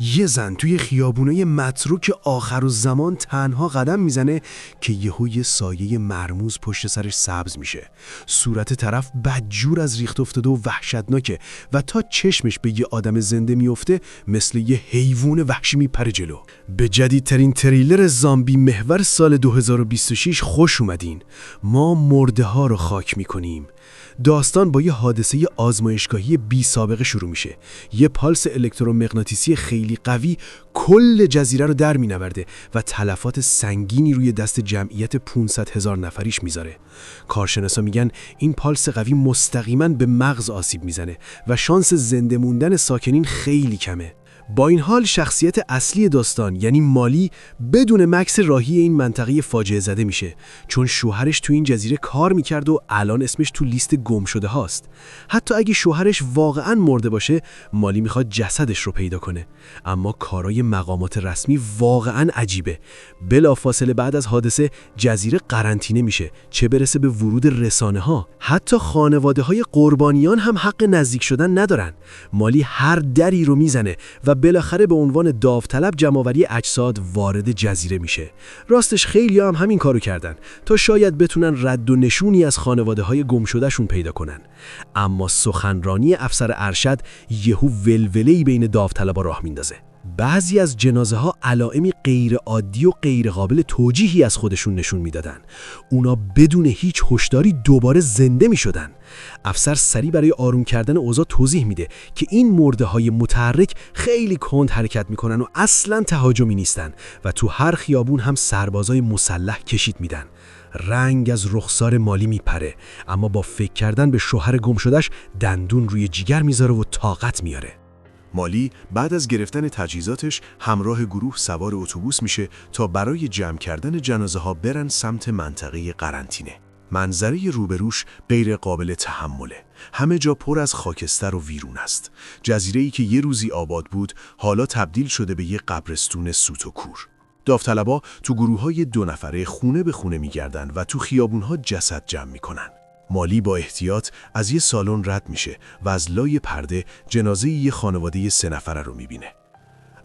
یه زن توی خیابونای متروک آخرالزمان تنها قدم میزنه که یه سایه مرموز پشت سرش سبز میشه. صورت طرف بدجور از ریخت افتاده و وحشتناکه و تا چشمش به یه آدم زنده میفته مثل یه حیوان وحشی میپره جلو. به جدیدترین تریلر زامبی محور سال 2026 خوش اومدین. ما مرده ها رو خاک میکنیم. داستان با یه حادثه آزمایشگاهی بی سابقه شروع میشه. یه پالس الکترومغناطیسی خیلی قوی کل جزیره رو در مینورده و تلفات سنگینی روی دست جمعیت 500,000 نفریش میذاره. کارشناسا میگن این پالس قوی مستقیما به مغز آسیب میزنه و شانس زنده موندن ساکنین خیلی کمه. با این حال شخصیت اصلی داستان یعنی مالی بدون مکث راهی این منطقه فاجعه زده میشه، چون شوهرش تو این جزیره کار میکرد و الان اسمش تو لیست گم شده هاست. حتی اگه شوهرش واقعا مرده باشه، مالی میخواد جسدش رو پیدا کنه. اما کارای مقامات رسمی واقعا عجیبه. بلافاصله بعد از حادثه جزیره قرنطینه میشه، چه برسه به ورود رسانه ها. حتی خانواده های قربانیان هم حق نزدیک شدن ندارن. مالی هر دری رو میزنه و بالاخره به عنوان داوطلب جمع‌آوری اجساد وارد جزیره میشه. راستش خیلی‌ها هم همین کارو کردن تا شاید بتونن رد و نشونی از خانواده‌های گمشده‌شون پیدا کنن. اما سخنرانی افسر ارشد یهو ولوله‌ای بین داوطلبا راه میندازه. بعضی از جنازه ها علائمی غیر عادی و غیر قابل توجیهی از خودشون نشون میدادن. اونا بدون هیچ هشداری دوباره زنده میشدن. افسر سریع برای آروم کردن اوضاع توضیح میده که این مرده های متحرک خیلی کند حرکت میکنن و اصلاً تهاجمی نیستن و تو هر خیابون هم سربازای مسلح کشید میدن. رنگ از رخسار مالی میپره، اما با فکر کردن به شوهر گم شدهش دندون روی جیگر میذاره و طاقت میاره. مالی بعد از گرفتن تجهیزاتش همراه گروه سوار اتوبوس میشه تا برای جمع کردن جنازه ها برن سمت منطقه قرنطینه. منظره روبروش غیر قابل تحمله. همه جا پر از خاکستر و ویرون است. جزیره‌ای که یه روزی آباد بود حالا تبدیل شده به یه قبرستون سوت و کور. داوطلبا تو گروه‌های 2 نفره خونه به خونه میگردن و تو خیابون‌ها جسد جمع میکنن. مالی با احتیاط از یه سالن رد میشه و از لای پرده جنازه یه خانواده 3 نفره رو میبینه.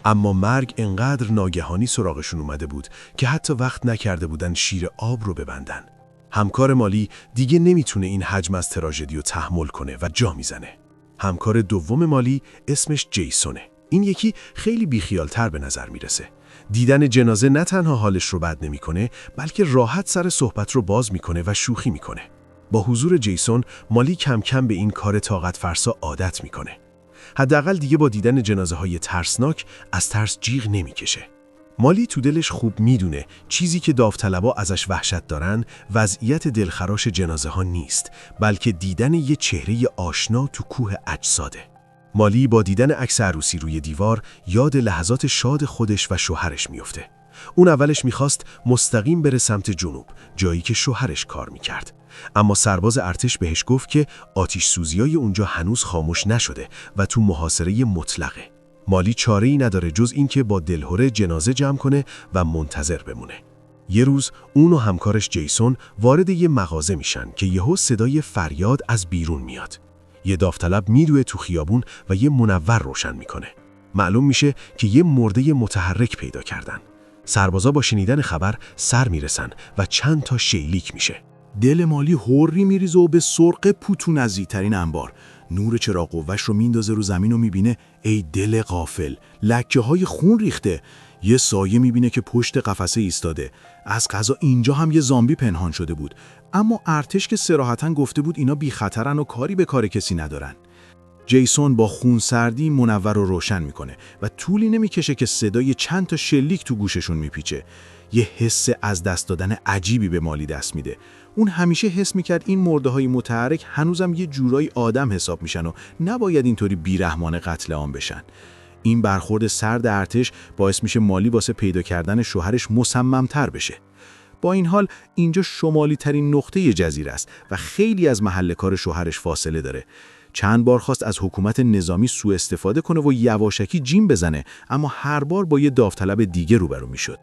اما مرگ انقدر ناگهانی سراغشون اومده بود که حتی وقت نکرده بودن شیر آب رو ببندن. همکار مالی دیگه نمیتونه این حجم از تراژدی رو تحمل کنه و جا میزنه. همکار دوم مالی اسمش جیسونه. این یکی خیلی بیخیالتر به نظر میرسه. دیدن جنازه نه تنها حالش رو بد نمیکنه، بلکه راحت سر صحبت رو باز میکنه و شوخی میکنه. با حضور جیسون مالی کم کم به این کار طاقت فرسا عادت میکنه. حداقل دیگه با دیدن جنازه های ترسناک از ترس جیغ نمیکشه. مالی تو دلش خوب میدونه چیزی که داوطلبا ازش وحشت دارن وضعیت دلخراش جنازه ها نیست، بلکه دیدن یه چهره آشنا تو کوه اجساده. مالی با دیدن عکس عروسی روی دیوار یاد لحظات شاد خودش و شوهرش میفته. اون اولش میخواست مستقیم بره سمت جنوب، جایی که شوهرش کار میکرد. اما سرباز ارتش بهش گفت که آتش سوزیای اونجا هنوز خاموش نشده و تو محاصره مطلقه. مالی چاره‌ای نداره جز این که با دلهره جنازه جمع کنه و منتظر بمونه. یه روز اون و همکارش جیسون وارد یه مغازه میشن که یهو صدای فریاد از بیرون میاد. یه داوطلب میدوه تو خیابون و یه منور روشن میکنه. معلوم میشه که یه مرده متحرک پیدا کردن. سربازا با شنیدن خبر سر میرسن و چند تا شلیک میشه. دل مالی هوری میریزه و به سرقه پوتو نزدیکترین انبار. نور چراغ قوه‌اش رو میندازه رو زمین و میبینه ای دل غافل، لکه های خون ریخته. یه سایه میبینه که پشت قفسه ایستاده. از قضا اینجا هم یه زامبی پنهان شده بود. اما ارتش که صراحتاً گفته بود اینا بی خطرن و کاری به کار کسی ندارن. جیسون با خونسردی منور رو روشن میکنه و طولی نمیکشه که صدای چند تا شلیک تو گوششون میپیچه. یه حس از دست دادن عجیبی به مالی دست میده. اون همیشه حس میکرد این مرده‌های متحرک هنوزم یه جورایی آدم حساب میشن و نباید اینطوری بیرحمانه قتل عام بشن. این برخورد سرد ارتش باعث میشه مالی واسه پیدا کردن شوهرش مصمم‌تر بشه. با این حال اینجا شمالی ترین نقطه جزیره است و خیلی از محل کار شوهرش فاصله داره. چند بار خواست از حکومت نظامی سوء استفاده کنه و یواشکی جیم بزنه، اما هر بار با یه داوطلب دیگه روبرو میشد.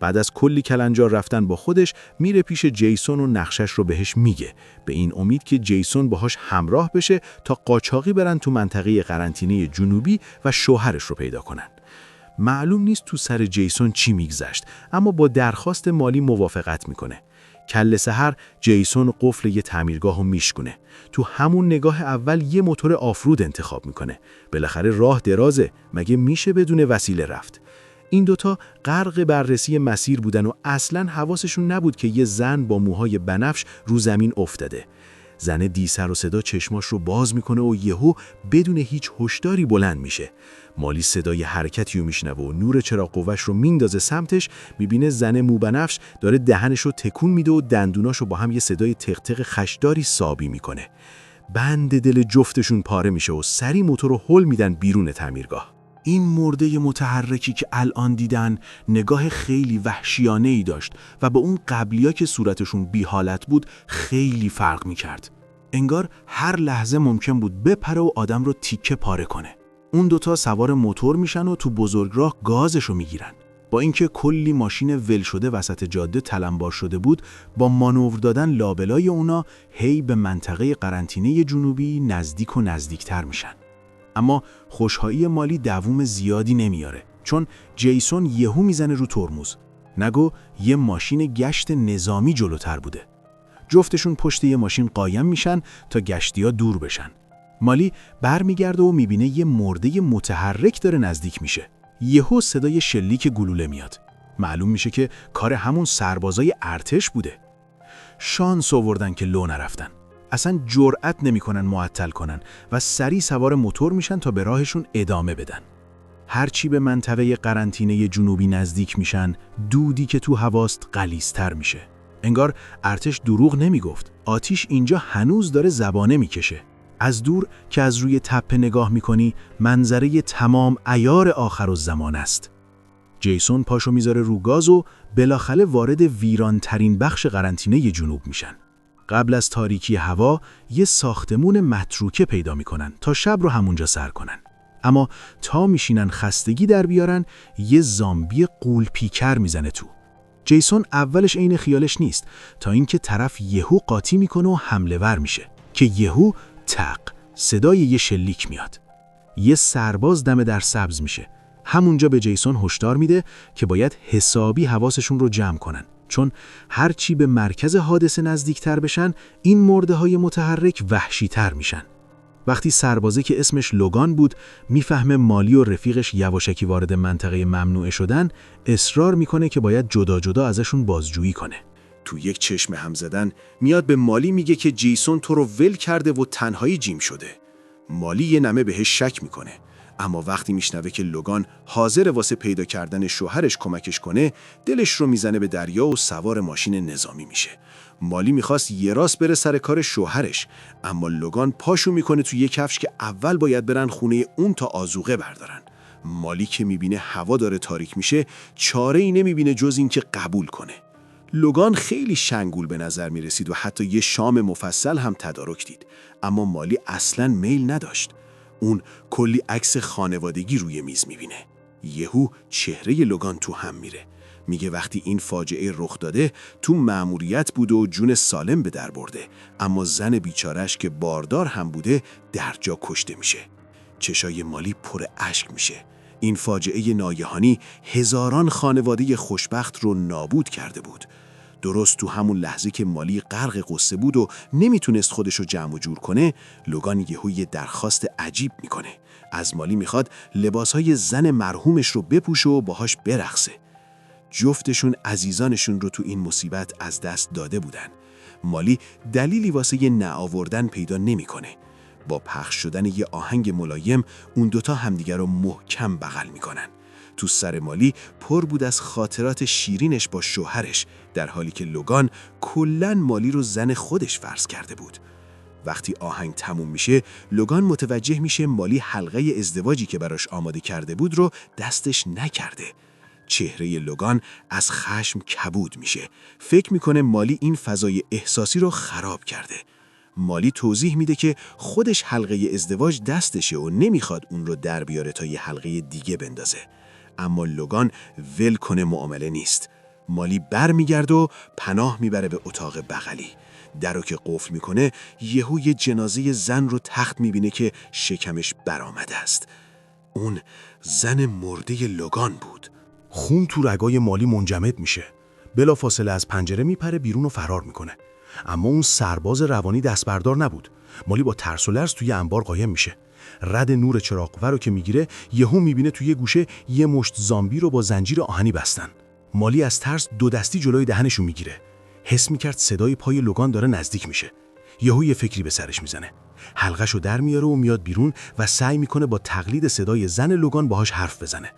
بعد از کلی کلنجار رفتن با خودش میره پیش جیسون و نقشش رو بهش میگه، به این امید که جیسون باهاش همراه بشه تا قاچاقی برن تو منطقه قرنطینه جنوبی و شوهرش رو پیدا کنن. معلوم نیست تو سر جیسون چی میگذشت، اما با درخواست مالی موافقت میکنه. کل سحر جیسون قفل یه تعمیرگاهو میشکونه. تو همون نگاه اول یه موتور آفرود انتخاب میکنه. بالاخره راه درازه، مگه میشه بدون وسیله رفت؟ این دوتا غرق بررسی مسیر بودن و اصلاً حواسشون نبود که یه زن با موهای بنفش رو زمین افتاده. زن دی سر و صدا چشماش رو باز میکنه و یهو بدون هیچ هشداری بلند میشه. مالی صدای حرکتی رو میشنوه و نور چراغ قوه‌اش رو میندازه سمتش. میبینه زن موبنفش داره دهنش رو تکون میده و دندوناش رو با هم یه صدای تق تق خشداری سابی میکنه. بند دل جفتشون پاره میشه و سری موتور رو هل میدن بیرون تعمیرگاه. این مرده متحرکی که الان دیدن نگاه خیلی وحشیانه‌ای داشت و با اون قبلیا که صورتشون بی حالت بود خیلی فرق میکرد. انگار هر لحظه ممکن بود بپره و آدم رو تیکه پاره کنه. اون دوتا سوار موتور میشن و تو بزرگراه گازشو میگیرن. با اینکه کلی ماشین ول شده وسط جاده تلمبار شده بود، با مانور دادن لابلای اونا هی به منطقه قرنطینه جنوبی نزدیک و نزدیکتر میشن. اما خوشحالی مالی دوام زیادی نمیاره، چون جیسون یهو میزنه رو ترمز. نگو یه ماشین گشت نظامی جلوتر بوده. جفتشون پشت یه ماشین قایم میشن تا گشتیا دور بشن. مالی برمیگرده و میبینه یه مرده متحرک داره نزدیک میشه. یهو صدای شلیک گلوله میاد. معلوم میشه که کار همون سربازای ارتش بوده. شانس آوردن که لو نرفتن. اصلا جرأت نمیکنن معطل کنن و سریع سوار موتور میشن تا به راهشون ادامه بدن. هرچی به منطقه قرنطینه جنوبی نزدیک میشن، دودی که تو هواست غلیظتر میشه. انگار ارتش دروغ نمیگفت. آتیش اینجا هنوز داره زبانه میکشه. از دور که از روی تپه نگاه میکنی، منظره تمام عیار آخرالزمان است. جیسون پاشو میذاره رو گاز و بالاخره وارد ویرانترین بخش قرنطینه جنوب میشن. قبل از تاریکی هوا یه ساختمون متروکه پیدا میکنن تا شب رو همونجا سر کنن. اما تا میشینن خستگی در بیارن، یه زامبی غول پیکر میزنه تو. جیسون اولش عین خیالش نیست تا اینکه طرف یهو قاطی میکنه و حمله ور میشه که یهو تق صدای یه شلیک میاد. یه سرباز دم در سبز میشه. همونجا به جیسون هشدار میده که باید حسابی حواسشون رو جمع کنن، چون هر چی به مرکز حادثه نزدیکتر بشن، این مرده‌های متحرک وحشی‌تر میشن. وقتی سربازه که اسمش لوگان بود میفهمه مالی و رفیقش یواشکی وارد منطقه ممنوعه شدن، اصرار میکنه که باید جدا جدا ازشون بازجویی کنه. تو یک چشم هم زدن میاد به مالی میگه که جیسون تو رو ول کرده و تنهایی جیم شده. مالی یه نمه بهش شک میکنه، اما وقتی میشنوه که لوگان حاضر واسه پیدا کردن شوهرش کمکش کنه، دلش رو میزنه به دریا و سوار ماشین نظامی میشه. مالی میخواست یه راست بره سر کار شوهرش، اما لوگان پاشو میکنه تو یه کفش که اول باید برن خونه اون تا آذوقه بردارن. مالی که میبینه هوا داره تاریک میشه، چاره ای نمیبینه جز این که قبول کنه. لوگان خیلی شنگول به نظر میرسید و حتی یه شام مفصل هم تدارک دید، اما مالی اصلاً میل نداشت. اون کلی عکس خانوادگی روی میز میبینه. یهو چهره لوگان تو هم میره. میگه وقتی این فاجعه رخ داده تو مأموریت بوده و جون سالم به در برده، اما زن بیچارش که باردار هم بوده در جا کشته میشه. چشای مالی پر اشک میشه. این فاجعه ناگهانی هزاران خانواده خوشبخت رو نابود کرده بود. درست تو همون لحظه که مالی غرق قصه بود و نمیتونست خودشو جمع و جور کنه، لوگان یهو یه درخواست عجیب میکنه. از مالی میخواد لباسهای زن مرحومش رو بپوشه و باهاش برقصه. جفتشون عزیزانشون رو تو این مصیبت از دست داده بودن. مالی دلیلی واسه یه نآوردن پیدا نمیکنه. با پخش شدن یه آهنگ ملایم اون دوتا همدیگر رو محکم بغل میکنن. تو سر مالی پر بود از خاطرات شیرینش با شوهرش، در حالی که لوگان کلاً مالی رو زن خودش فرض کرده بود. وقتی آهنگ تموم میشه، لوگان متوجه میشه مالی حلقه ازدواجی که براش آماده کرده بود رو دستش نکرده. چهره لوگان از خشم کبود میشه. فکر میکنه مالی این فضای احساسی رو خراب کرده. مالی توضیح میده که خودش حلقه ازدواج دستشه و نمیخواد اون رو در بیاره تا یه حلقه دیگه بندازه. اما لوگان ول کنه معامله نیست. مالی برمیگرده و پناه میبره به اتاق بغلی. درو که قفل میکنه، یهو یه جنازه زن رو تخت میبینه که شکمش برآمده است. اون زن مرده لوگان بود. خون تو رگای مالی منجمد میشه. بلافاصله از پنجره میپره بیرون و فرار میکنه. اما اون سرباز روانی دستبردار نبود. مالی با ترس و لرز توی انبار قایم میشه. رد نور چراغ‌ور رو که میگیره، یهو میبینه توی گوشه یه مشت زامبی رو با زنجیر آهنی بستن. مالی از ترس دو دستی جلوی دهنشو میگیره. حس میکرد صدای پای لوگان داره نزدیک میشه. یهو یه فکری به سرش میزنه. حلقه‌شو در میاره و میاد بیرون و سعی میکنه با تقلید صدای زن لوگان باهاش حرف بزنه.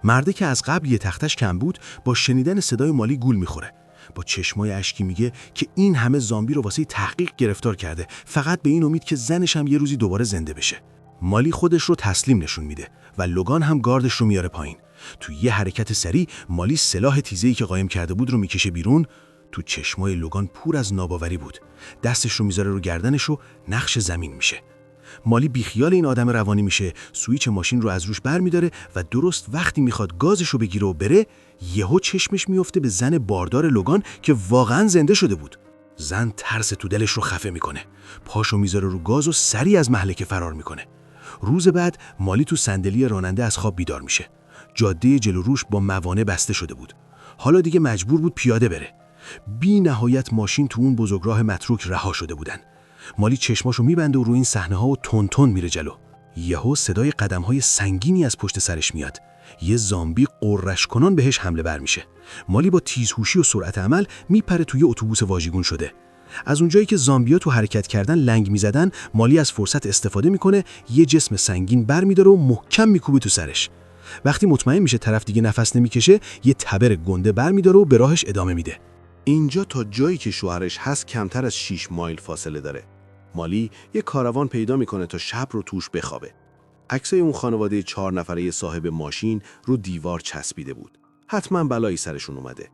مرده که از قبل یه تختش کم بود، با شنیدن صدای مالی گول میخوره. با چشمای اشکی میگه که این همه زامبی رو واسه تحقیق گرفتار کرده، فقط به این امید که زنش هم یه روزی دوباره زنده بشه. مالی خودش رو تسلیم نشون میده و لوگان هم گاردش رو میاره پایین. تو یه حرکت سریع مالی سلاح تیزه‌ای که قایم کرده بود رو میکشه بیرون. تو چشمای لوگان پر از ناباوری بود. دستش رو میذاره رو گردنش و نقش زمین میشه. مالی بیخیال این آدم روانی میشه، سویچ ماشین رو از روش برمی‌داره و درست وقتی میخواد گازش رو بگیره و بره، یهو چشمش میفته به زن باردار لوگان که واقعاً زنده شده بود. زن ترس تو دلش رو خفه میکنه. پاشو میذاره رو گاز و سریع از مهلکه فرار میکنه. روز بعد مالی تو صندلی راننده از خواب بیدار میشه. جاده جلو روش با موانع بسته شده بود. حالا دیگه مجبور بود پیاده بره. بی نهایت ماشین تو اون بزرگراه متروک رها شده بودن. مالی چشماشو میبنده و روی این صحنه‌ها و تون میره جلو. یهو صدای قدم‌های سنگینی از پشت سرش میاد. یه زامبی قرش کنان بهش حمله بر میشه. مالی با تیزهوشی و سرعت عمل میپره توی اتوبوس واژگون شده. از اونجایی که زامبیا تو حرکت کردن لنگ میزدن، مالی از فرصت استفاده میکنه، یه جسم سنگین برمیداره و محکم میکوبه تو سرش. وقتی مطمئن میشه طرف دیگه نفس نمیکشه، یه تبر گنده برمیداره و به راهش ادامه میده. اینجا تا جایی که شوهرش هست کمتر از 6 مایل فاصله داره. مالی یه کاروان پیدا میکنه تا شب رو توش بخوابه. عکسای اون خانواده 4 نفره صاحب ماشین رو دیوار چسبیده بود. حتما بلایی سرشون اومده.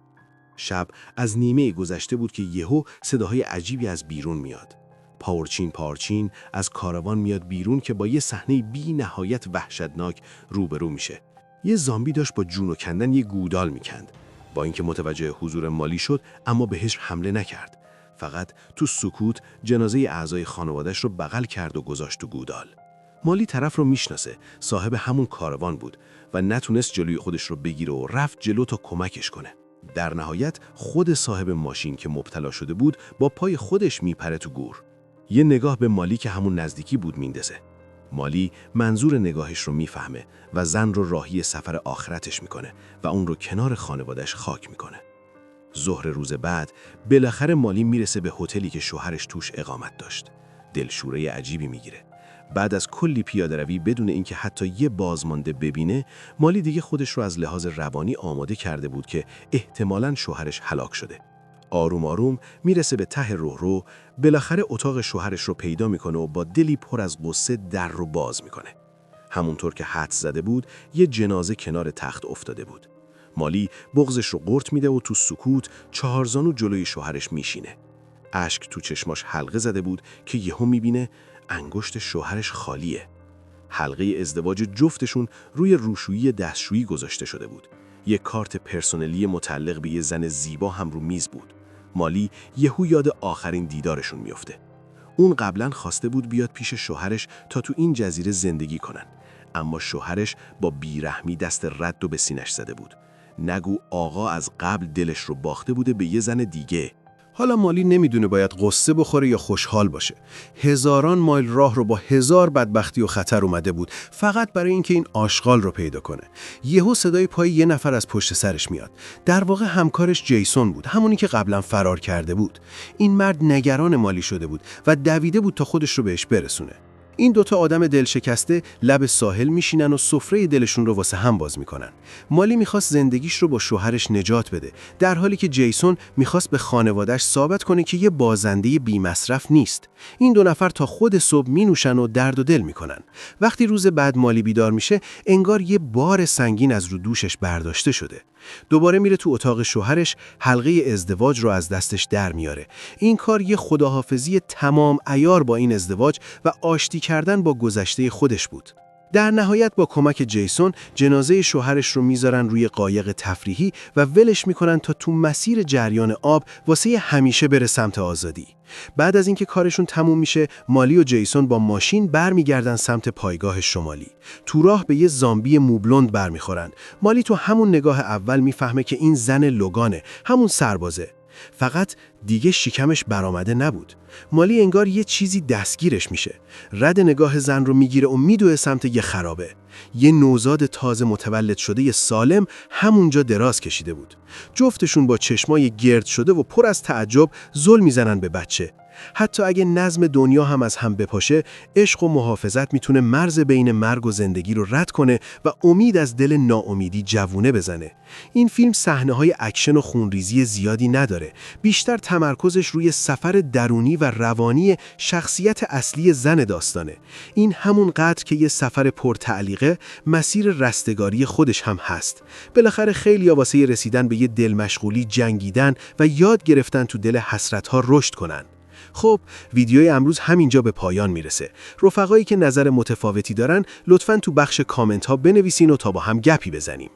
شب از نیمه گذشته بود که یهو صداهای عجیبی از بیرون میاد. پارچین از کاروان میاد بیرون که با یه صحنه بی نهایت وحشتناک روبرو میشه. یه زامبی داشت با جون و کندن یه گودال میکند. با اینکه متوجه حضور مالی شد اما بهش حمله نکرد. فقط تو سکوت جنازه اعضای خانواده‌اش رو بغل کرد و گذاشت تو گودال. مالی طرف رو میشناسه، صاحب همون کاروان بود و نتونست جلوی خودش رو بگیره و رفت جلو تا کمکش کنه. در نهایت خود صاحب ماشین که مبتلا شده بود با پای خودش میپره تو گور. یه نگاه به مالی که همون نزدیکی بود میندازه. مالی منظور نگاهش رو میفهمه و زن رو راهی سفر آخرتش میکنه و اون رو کنار خانواده‌اش خاک میکنه. ظهر روز بعد بالاخره مالی میرسه به هتلی که شوهرش توش اقامت داشت. دلشوره عجیبی میگیره. بعد از کلی پیاده‌روی بدون اینکه حتی یه بازمانده ببینه، مالی دیگه خودش رو از لحاظ روانی آماده کرده بود که احتمالاً شوهرش هلاک شده. آروم آروم میرسه به ته راهرو، بالاخره اتاق شوهرش رو پیدا میکنه و با دلی پر از غصه در رو باز میکنه. همونطور که حدس زده بود، یه جنازه کنار تخت افتاده بود. مالی بغضش رو قورت میده و تو سکوت 4 زانو جلوی شوهرش میشینه. اشک تو چشماش حلقه زده بود که یهو میبینه انگشت شوهرش خالیه. حلقه ازدواج جفتشون روی روشویی دستشویی گذاشته شده بود. یک کارت پرسنلی متعلق به یه زن زیبا هم رو میز بود. مالی یهو یاد آخرین دیدارشون میفته. اون قبلا خواسته بود بیاد پیش شوهرش تا تو این جزیره زندگی کنن، اما شوهرش با بیرحمی دست رد و به سینش زده بود. نگو آقا از قبل دلش رو باخته بوده به یه زن دیگه. حالا مالی نمیدونه باید قصه بخوره یا خوشحال باشه. هزاران مایل راه رو با 1000 بدبختی و خطر اومده بود فقط برای اینکه این آشغال رو پیدا کنه. یهو صدای پای یه نفر از پشت سرش میاد. در واقع همکارش جیسون بود، همونی که قبلا فرار کرده بود. این مرد نگران مالی شده بود و دویده بود تا خودش رو بهش برسونه. این دوتا آدم دلشکسته لب ساحل میشینن و سفره دلشون رو واسه هم باز میکنن. مالی میخواست زندگیش رو با شوهرش نجات بده، در حالی که جیسون میخواست به خانواده‌اش ثابت کنه که یه بازنده بی مصرف نیست. این دو نفر تا خود صبح مینوشن و درد و دل میکنن. وقتی روز بعد مالی بیدار میشه، انگار یه بار سنگین از رو دوشش برداشته شده. دوباره میره تو اتاق شوهرش، حلقه ازدواج رو از دستش در میاره. این کار یه خداحافظی تمام عیار با این ازدواج و آشتی کردن با گذشته خودش بود. در نهایت با کمک جیسون جنازه شوهرش رو میذارن روی قایق تفریحی و ولش میکنن تا تو مسیر جریان آب واسه همیشه بره سمت آزادی. بعد از اینکه کارشون تموم میشه، مالی و جیسون با ماشین برمیگردن سمت پایگاه شمالی. تو راه به یه زامبی موبلوند برمیخورن. مالی تو همون نگاه اول میفهمه که این زن لوگانه، همون سربازه. فقط دیگه شکمش برآمده نبود. مالی انگار یه چیزی دستگیرش میشه. رد نگاه زن رو میگیره و میدوه سمت یه خرابه. یه نوزاد تازه متولد شده یه سالم همونجا دراز کشیده بود. جفتشون با چشمای گرد شده و پر از تعجب زل میزنن به بچه. حتی اگه نظم دنیا هم از هم بپاشه، عشق و محافظت میتونه مرز بین مرگ و زندگی رو رد کنه و امید از دل ناامیدی جوونه بزنه. این فیلم صحنه‌های اکشن و خونریزی زیادی نداره. بیشتر تمرکزش روی سفر درونی و روانی شخصیت اصلی زن داستانه. این همون قدر که یه سفر پرتعلیقه، مسیر رستگاری خودش هم هست. بالاخره خیلی‌ها واسه رسیدن به یه دل مشغولی جنگیدن و یاد گرفتن تو دل حسرت‌ها رشد کنن. خب، ویدیوی امروز همینجا به پایان میرسه. رفقایی که نظر متفاوتی دارن لطفاً تو بخش کامنت ها بنویسین و تا با هم گپی بزنیم.